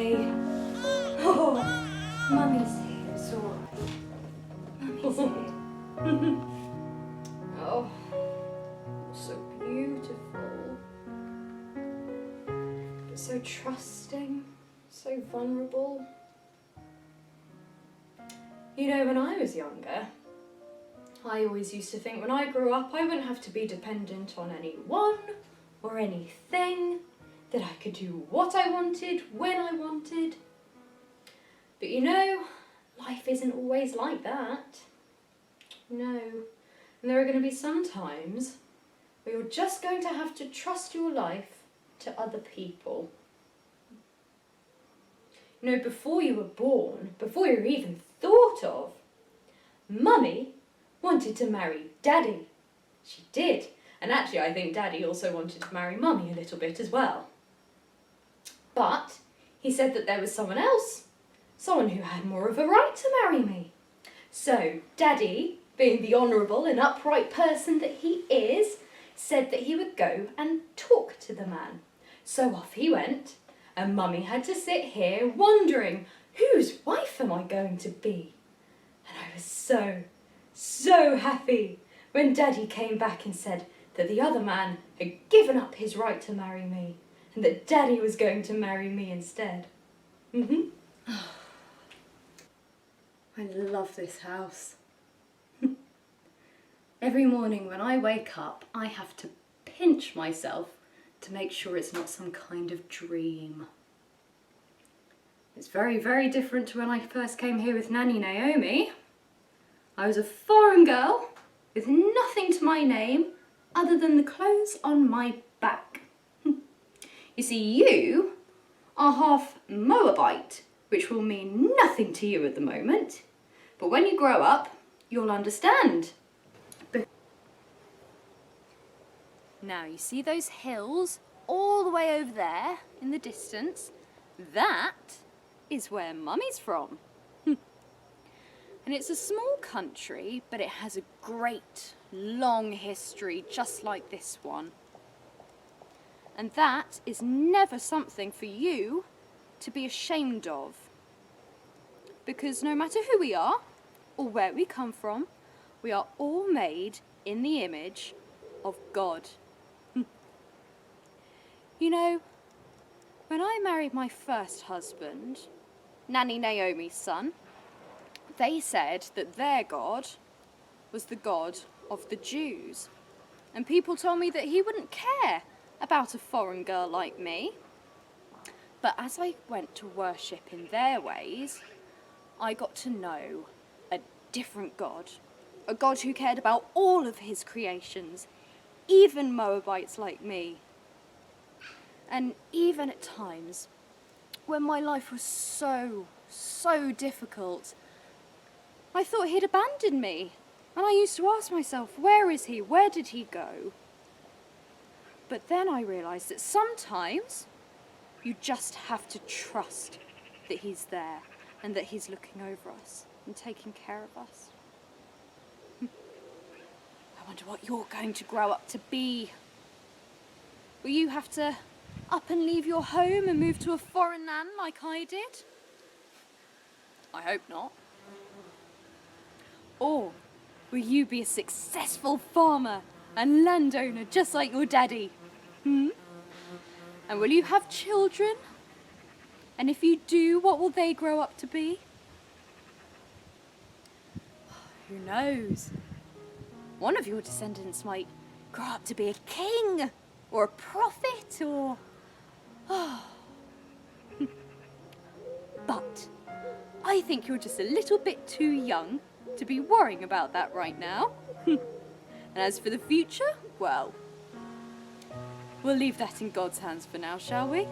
Mummy. Oh, Mummy's here, it's alright. Mummy's here. Oh, so beautiful. So trusting, so vulnerable. You know, when I was younger, I always used to think when I grew up I wouldn't have to be dependent on anyone or anything, that I could do what I wanted, when I wanted. But you know, life isn't always like that. No. And there are going to be some times where you're just going to have to trust your life to other people. You know, before you were born, before you were even thought of, Mummy wanted to marry Daddy. She did. And actually I think Daddy also wanted to marry Mummy a little bit as well. But he said that there was someone else, someone who had more of a right to marry me. So Daddy, being the honourable and upright person that he is, said that he would go and talk to the man. So off he went, and Mummy had to sit here wondering, whose wife am I going to be? And I was so happy when Daddy came back and said that the other man had given up his right to marry me, and that Daddy was going to marry me instead. I love this house. Every morning when I wake up, I have to pinch myself to make sure it's not some kind of dream. It's very, very different to when I first came here with Nanny Naomi. I was a foreign girl with nothing to my name other than the clothes on my back. You see, you are half Moabite, which will mean nothing to you at the moment. But when you grow up, you'll understand. Now, you see those hills all the way over there in the distance? That is where Mummy's from. And it's a small country, but it has a great, long history just like this one. And that is never something for you to be ashamed of. Because no matter who we are, or where we come from, we are all made in the image of God. You know, when I married my first husband, Nanny Naomi's son, they said that their God was the God of the Jews. And people told me that he wouldn't care about a foreign girl like me. But as I went to worship in their ways, I got to know a different God. A God who cared about all of his creations, even Moabites like me. And even at times, when my life was so difficult, I thought he'd abandoned me. And I used to ask myself, where is he? Where did he go? But then I realised that sometimes you just have to trust that he's there and that he's looking over us and taking care of us. I wonder what you're going to grow up to be. Will you have to up and leave your home and move to a foreign land like I did? I hope not. Or will you be a successful farmer and landowner just like your daddy? And will you have children? And if you do, what will they grow up to be? Who knows? One of your descendants might grow up to be a king or a prophet or... But I think you're just a little bit too young to be worrying about that right now. And as for the future, well, we'll leave that in God's hands for now, shall we?